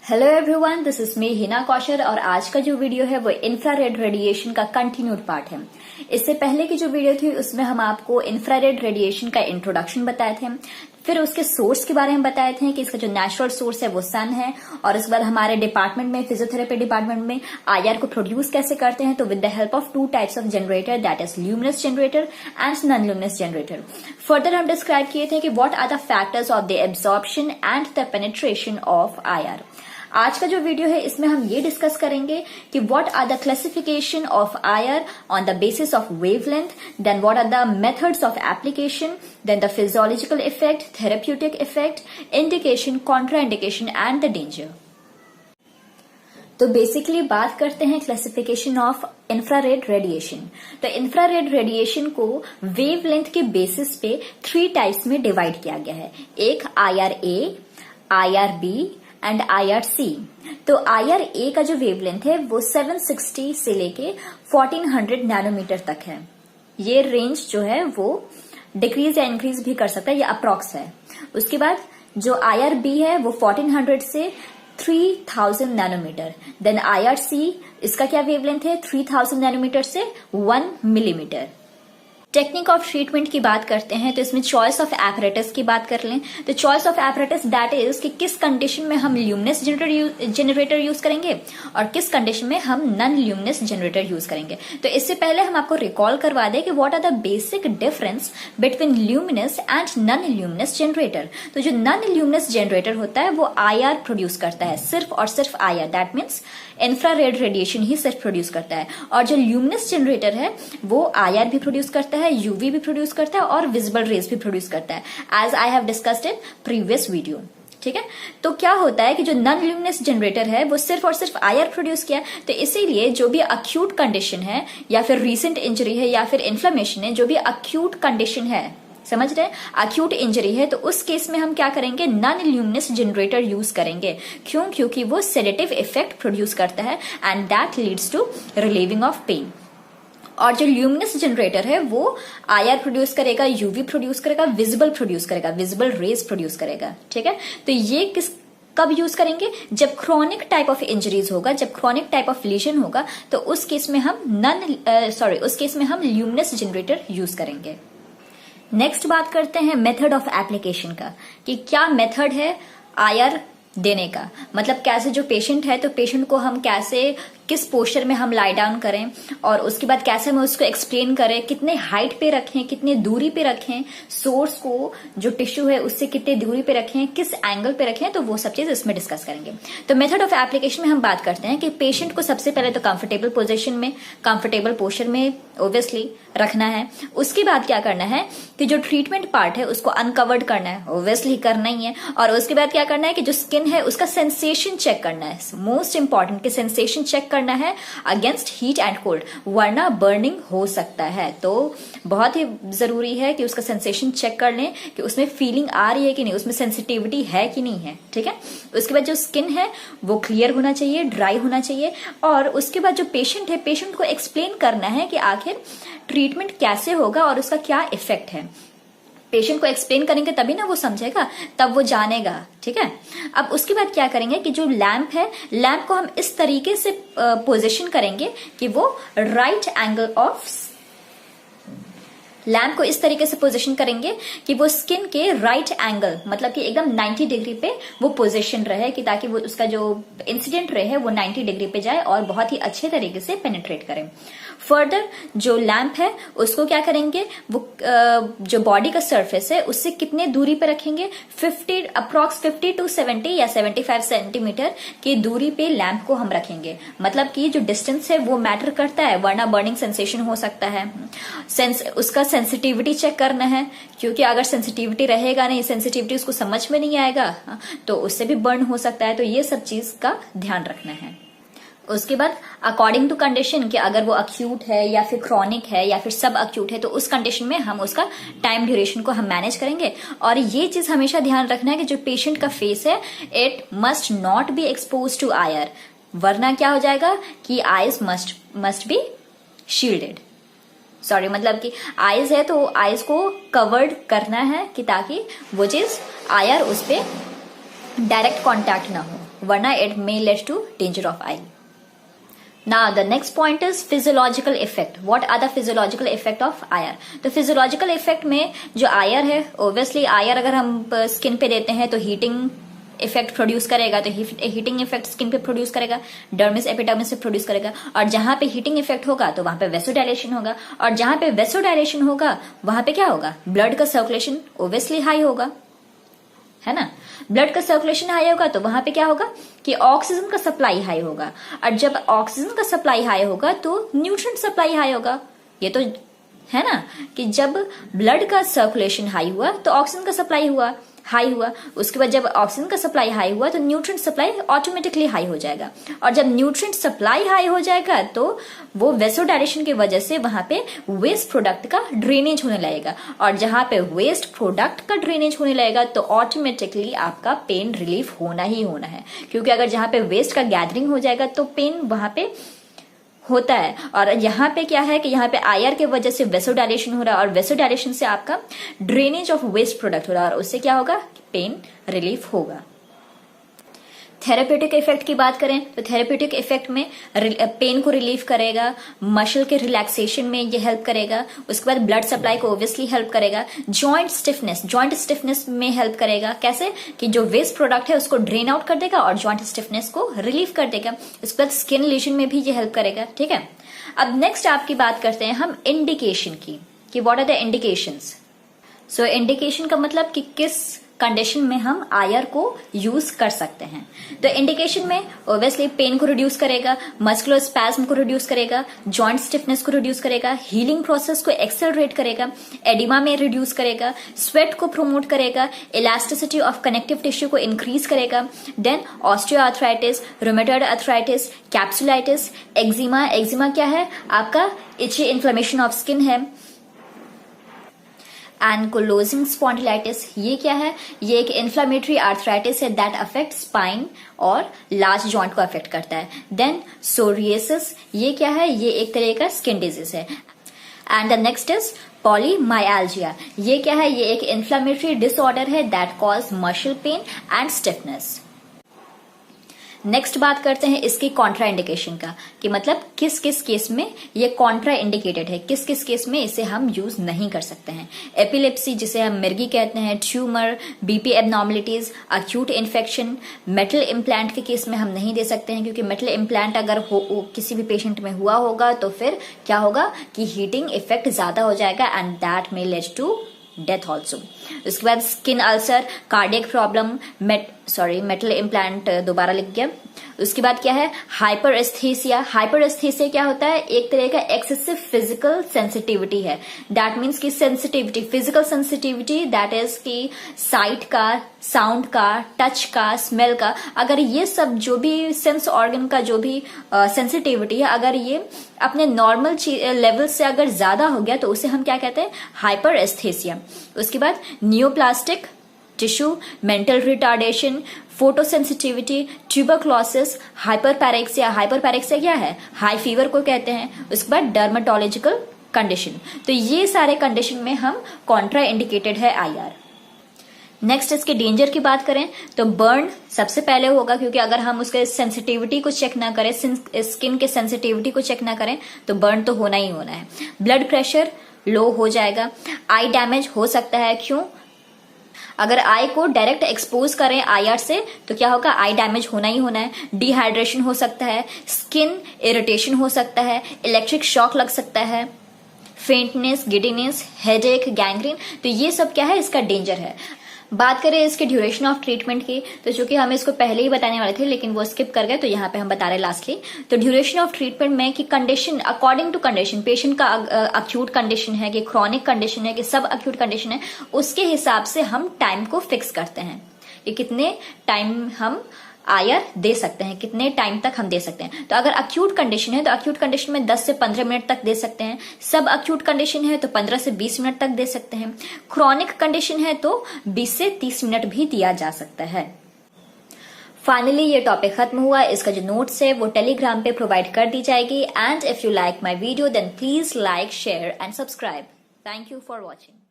Hello everyone, this is me Hina kosher और आज का जो वीडियो है वो इंफ्रारेड रेडिएशन का कंटिन्यूड पार्ट है। इससे पहले की जो वीडियो थी उसमें हम आपको इंफ्रारेड रेडिएशन का इंट्रोडक्शन बताए थे, फिर उसके सोर्स के बारे में बताए थे कि इसका जो नेचुरल सोर्स है वो सन है, और उसके बाद हमारे डिपार्टमेंट में फिजियोथेरेपी डिपार्टमेंट में आईआर को प्रोड्यूस कैसे करते हैं, तो with the help of two types of generator, that is luminous generator and non luminous generator. Further हम डिस्क्राइब किए थे कि what are the factors of the absorption and the penetration of IR. आज का जो वीडियो है इसमें हम ये डिस्कस करेंगे कि what are the classification of IR on the basis of wavelength, then what are the methods of application, then the physiological effect, therapeutic effect, indication, contraindication and the danger. तो basically बात करते हैं classification of infrared radiation. तो infrared radiation को wavelength के basis पे 3 types में divide किया गया है। एक IRA, IRB एंड IRC। तो IRA का जो वेवलेंथ है वो 760 से लेके 1400 नैनोमीटर तक है। ये रेंज जो है वो डिक्रीज या इंक्रीज भी कर सकता है, ये अप्रॉक्स है। उसके बाद जो IRB है वो 1400 से 3000 नैनोमीटर। देन IRC, इसका क्या वेवलेंथ है, 3000 नैनोमीटर से 1 मिलीमीटर। टेक्निक ऑफ ट्रीटमेंट की बात करते हैं तो इसमें चॉइस ऑफ एपरेटस की बात कर लें तो choice of apparatus that is कि किस कंडीशन में हम ल्यूमिनस जनरेटर यूज करेंगे और किस कंडीशन में हम नॉन ल्यूमिनस जनरेटर यूज करेंगे। तो इससे पहले हम आपको रिकॉल करवा दें कि what are the basic difference between luminous and non luminous generator. तो जो नॉन ल्यूमिनस जनरेटर होता है वो आईआर प्रोड्यूस करता है, सिर्फ और सिर्फ IR, that means infrared radiation ही सिर्फ प्रोड्यूस करता है। और जो ल्यूमिनस जनरेटर है वो आईआर भी प्रोड्यूस करता है, यूवी भी प्रोड्यूस करता है और विजिबल रेज भी प्रोड्यूस करता है, as I have discussed in previous video. ठीक है, तो क्या होता है कि जो नॉन ल्यूमिनस जनरेटर है वो सिर्फ और सिर्फ आईआर प्रोड्यूस किया, तो इसीलिए जो भी अक्यूट कंडीशन है या फिर रीसेंट इंजरी है या फिर इन्फ्लेमेशन है, जो भी अक्यूट कंडीशन है, समझ रहे हैं, अक्यूट इंजरी है, तो उस केस में हम क्या करेंगे, नॉन ल्यूमिनस जनरेटर यूज करेंगे। क्यों? क्योंकि वो सेडेटिव इफेक्ट प्रोड्यूस करता है and that leads to relieving of pain. और जो ल्यूमिनस जनरेटर है वो आईआर प्रोड्यूस करेगा, यूवी प्रोड्यूस करेगा, विजिबल प्रोड्यूस करेगा, विजिबल रेज प्रोड्यूस करेगा। ठीक है, तो ये कब यूज करेंगे, जब क्रोनिक टाइप ऑफ इंजरीज होगा, जब क्रोनिक टाइप ऑफ लीजन होगा, तो उस केस में हम ल्यूमिनस जनरेटर यूज करेंगे। नेक्स्ट बात करते हैं मेथड ऑफ एप्लीकेशन का, कि क्या मेथड है आईआर देने का, मतलब कैसे जो पेशेंट है तो पेशेंट को हम कैसे, किस पोस्चर में हम लाई डाउन करें, और उसके बाद कैसे हम उसको एक्सप्लेन करें, कितने हाइट पे रखें, कितने दूरी पे रखें, सोर्स को जो टिश्यू है उससे कितने दूरी पे रखें, किस एंगल पे रखें, तो वो सब चीज इसमें डिस्कस करेंगे। तो मेथड ऑफ एप्लीकेशन में हम बात करते हैं कि पेशेंट को सबसे पहले तो कंफर्टेबल पोजीशन में, कंफर्टेबल पोस्चर में ओब्वियसली रखना है। उसके बाद क्या करना है कि जो ट्रीटमेंट पार्ट है उसको अनकवर्ड करना है, ओब्वियसली करना ही है। और उसके बाद क्या करना है कि जो स्किन है उसका सेंसेशन चेक करना है, मोस्ट इंपॉर्टेंट कि सेंसेशन चेक करना है अगेंस्ट हीट एंड कोल्ड, वरना बर्निंग हो सकता है। तो बहुत ही जरूरी है कि उसका सेंसेशन चेक कर लें कि उसमें फीलिंग आ रही है कि नहीं, उसमें सेंसिटिविटी है कि नहीं है। ठीक है, उसके बाद जो स्किन है वो क्लियर होना चाहिए, ड्राई होना चाहिए। और उसके बाद जो पेशेंट है, पेशेंट को एक्सप्लेन करना है कि आखिर ट्रीटमेंट कैसे होगा और उसका क्या इफेक्ट है। पेशेंट को एक्सप्लेन करेंगे तभी ना वो समझेगा, तब वो जानेगा। ठीक है, अब उसके बाद क्या करेंगे कि जो लैंप है, लैंप को हम इस तरीके से पोजीशन करेंगे कि वो राइट एंगल ऑफ, लैंप को इस तरीके से पोजीशन करेंगे कि वो स्किन के राइट एंगल, मतलब कि एकदम 90 डिग्री पे वो पोजीशन रहे, कि ताकि वो उसका जो इंसिडेंट रे है वो 90 डिग्री पे जाए और बहुत ही अच्छे तरीके से पेनिट्रेट करे। फर्दर जो लैंप है उसको क्या करेंगे, वो जो बॉडी का सरफेस है उससे कितने दूरी पे रखेंगे, 50 टू 70 या 75 सेंटीमीटर की दूरी पे लैंप को हम रखेंगे। मतलब कि जो डिस्टेंस है वो मैटर करता है, वरना बर्निंग सेंसेशन हो सकता है। उसका सेंसिटिविटी चेक करना है, क्योंकि अगर सेंसिटिविटी रहेगा नहीं, सेंसिटिविटी उसको समझ में नहीं आएगा तो उससे भी बर्न हो सकता है। तो ये सब चीज का ध्यान रखना है। उसके बाद अकॉर्डिंग टू कंडीशन कि अगर वो अक्यूट है या फिर क्रॉनिक है या फिर सब अक्यूट है, तो उस कंडीशन में हम उसका टाइम ड्यूरेशन को हम मैनेज करेंगे। और ये चीज हमेशा ध्यान रखना है कि जो पेशेंट का फेस है it must not be expose to IR, वरना क्या हो जाएगा कि eyes must be shielded. Sorry, मतलब कि आईज है तो आईज को कवर्ड करना है कि ताकि वो चीज आईआर उस पे डायरेक्ट कांटेक्ट ना हो। वरना it may lead to danger of eye. Now the next point is physiological effect. What are the physiological effect of IR? तो physiological effect में जो IR है, obviously IR अगर हम स्किन पे देते हैं तो हीटिंग इफेक्ट प्रोड्यूस करेगा, तो हीटिंग इफेक्ट स्किन पे प्रोड्यूस करेगा, डर्मिस एपिडर्मिस से प्रोड्यूस करेगा, और जहां पे हीटिंग इफेक्ट होगा तो वहां पे वेसोडाइलेशन होगा, और जहां पे वेसोडाइलेशन होगा वहां पे क्या होगा, ब्लड का सर्कुलेशन ओब्वियसली हाई होगा, है ना। ब्लड का सर्कुलेशन हाई होगा तो वहां पे क्या होगा कि ऑक्सीजन का सप्लाई हाई होगा, और जब ऑक्सीजन का सप्लाई हाई होगा तो न्यूट्रिएंट सप्लाई हाई होगा। ये तो है ना कि जब ब्लड का सर्कुलेशन हाई हुआ तो ऑक्सीजन का सप्लाई हाई हुआ, उसके बाद जब ऑक्सीजन का सप्लाई हाई हुआ तो न्यूट्रिएंट सप्लाई ऑटोमेटिकली हाई हो जाएगा, और जब न्यूट्रिएंट सप्लाई हाई हो जाएगा तो वो वेसोडाइलेशन की वजह से वहां पे वेस्ट प्रोडक्ट का ड्रेनेज होने लगेगा, और जहां पे वेस्ट प्रोडक्ट का ड्रेनेज होने लगेगा तो ऑटोमेटिकली आपका पेन रिलीफ होना ही होना है, क्योंकि अगर जहां पे वेस्ट का गैदरिंग हो जाएगा तो पेन वहां पे होता है। और यहाँ पे क्या है कि यहाँ पे आईआर के वजह से वेसोडाइलेशन हो रहा है, और वेसोडाइलेशन से आपका ड्रेनेज ऑफ वेस्ट प्रोडक्ट हो रहा है, और उससे क्या होगा, पेन रिलीफ होगा। थेरेप्यूटिक इफेक्ट की बात करें तो थेरेप्यूटिक इफेक्ट में पेन को रिलीफ करेगा, मसल के रिलैक्सेशन में ये हेल्प करेगा, उसके बाद ब्लड सप्लाई को ओब्वियसली हेल्प करेगा, जॉइंट स्टिफनेस में हेल्प करेगा। कैसे कि जो वेस्ट प्रोडक्ट है उसको ड्रेन आउट कर देगा और जॉइंट स्टिफनेस को रिलीफ कर देगा, उसके बाद स्किन लेजन में भी ये हेल्प करेगा। ठीक है, अब नेक्स्ट आपकी बात करते हैं हम इंडिकेशन की, कि what are the indications. So indication का मतलब कि किस कंडीशन में हम आईआर को यूज कर सकते हैं। तो इंडिकेशन में ऑब्वियसली पेन को रिड्यूस करेगा, मस्कुलर स्पैज्म को रिड्यूस करेगा, जॉइंट स्टिफनेस को रिड्यूस करेगा, हीलिंग प्रोसेस को एक्सेलरेट करेगा, एडिमा में रिड्यूस करेगा, स्वेट को प्रोमोट करेगा, इलास्टिसिटी ऑफ कनेक्टिव टिश्यू को इंक्रीज करेगा, then osteoarthritis, rheumatoid arthritis, capsulitis, eczema क्या है आपका, इची इन्फ्लेमेशन ऑफ स्किन है, एनकोलोजिंग स्पॉन्डिलाइटिस ये क्या है, ये एक इन्फ्लामेटरी आर्थराइटिस है दैट अफेक्ट स्पाइन और लार्ज जॉइंट को अफेक्ट करता है। देन सोरियासिस ये क्या है, ये एक तरह का स्किन डिजीज है। एंड द नेक्स्ट इज पॉलीमाइल्जिया, ये क्या है, ये एक इन्फ्लामेटरी डिसऑर्डर है that cause muscle pain and stiffness. Next बात करते हैं इसकी कॉन्ट्रा इंडिकेशन का, कि मतलब किस किस केस में ये कॉन्ट्रा इंडिकेटेड है, किस किस केस में इसे हम यूज नहीं कर सकते हैं। एपिलेप्सी जिसे हम मिर्गी कहते हैं, tumour, BP abnormalities, acute infection, metal implant के केस में हम नहीं दे सकते हैं, क्योंकि मेटल इम्प्लांट अगर किसी भी पेशेंट में हुआ होगा तो फिर क्या होगा कि हीटिंग इफेक्ट ज्यादा हो जाएगा and that may lead to death also. उसके बाद skin ulcer, cardiac problem, metal implant दोबारा लिख गया। उसके बाद क्या है, हाइपर एस्थेसिया। हाइपर एस्थेसिया क्या होता है, एक तरह का एक्सेसिव फिजिकल सेंसिटिविटी है। दैट मीन्स की sensitivity, physical sensitivity that is की साइट का, साउंड का, टच का, स्मेल का, अगर ये सब जो भी सेंस ऑर्गन का जो भी सेंसिटिविटी है अगर ये अपने नॉर्मल लेवल से अगर ज्यादा हो गया तो उसे हम क्या कहते हैं, हाइपर एस्थेसिया। उसके बाद neoplastic tissue, mental retardation, photosensitivity, tuberculosis, hyperpyrexia क्या है, हाई फीवर को कहते हैं। उसके बाद डर्मेटोलॉजिकल कंडीशन। तो ये सारे कंडीशन में हम कॉन्ट्रा इंडिकेटेड है आईआर। नेक्स्ट इसके डेंजर की बात करें तो बर्न सबसे पहले होगा, क्योंकि अगर हम उसके सेंसिटिविटी को चेक ना करें, स्किन के सेंसिटिविटी को चेक ना करें तो बर्न तो होना ही होना है। ब्लड प्रेशर लो हो जाएगा, आई डैमेज हो सकता है। क्यों, अगर आई को डायरेक्ट एक्सपोज करें आईआर से तो क्या होगा, आई डैमेज होना ही होना है। डिहाइड्रेशन हो सकता है, स्किन इरिटेशन हो सकता है, इलेक्ट्रिक शॉक लग सकता है, फेंटनेस, गिडीनेस, हेडेक, गैंग्रीन। तो ये सब क्या है, इसका डेंजर है। बात करें इसके ड्यूरेशन ऑफ ट्रीटमेंट की, तो चूंकि हम इसको पहले ही बताने वाले थे लेकिन वो स्किप कर गए, तो यहाँ पे हम बता रहे लास्टली। तो ड्यूरेशन ऑफ ट्रीटमेंट में कि condition, according to condition, patient का अक्यूट कंडीशन है कि क्रॉनिक कंडीशन है कि सब अक्यूट कंडीशन है, उसके हिसाब से हम टाइम को फिक्स करते हैं कि कितने टाइम हम आईआर दे सकते हैं, कितने टाइम तक हम दे सकते हैं। तो अगर अक्यूट कंडीशन है तो अक्यूट कंडीशन में 10 से 15 मिनट तक दे सकते हैं। सब अक्यूट कंडीशन है तो 15 से 20 मिनट तक दे सकते हैं। क्रॉनिक कंडीशन है तो 20 से 30 मिनट भी दिया जा सकता है। फाइनली ये टॉपिक खत्म हुआ। इसका जो नोट्स है वो टेलीग्राम पे प्रोवाइड कर दी जाएगी। And if you like my video then please like, share and subscribe. Thank you for watching.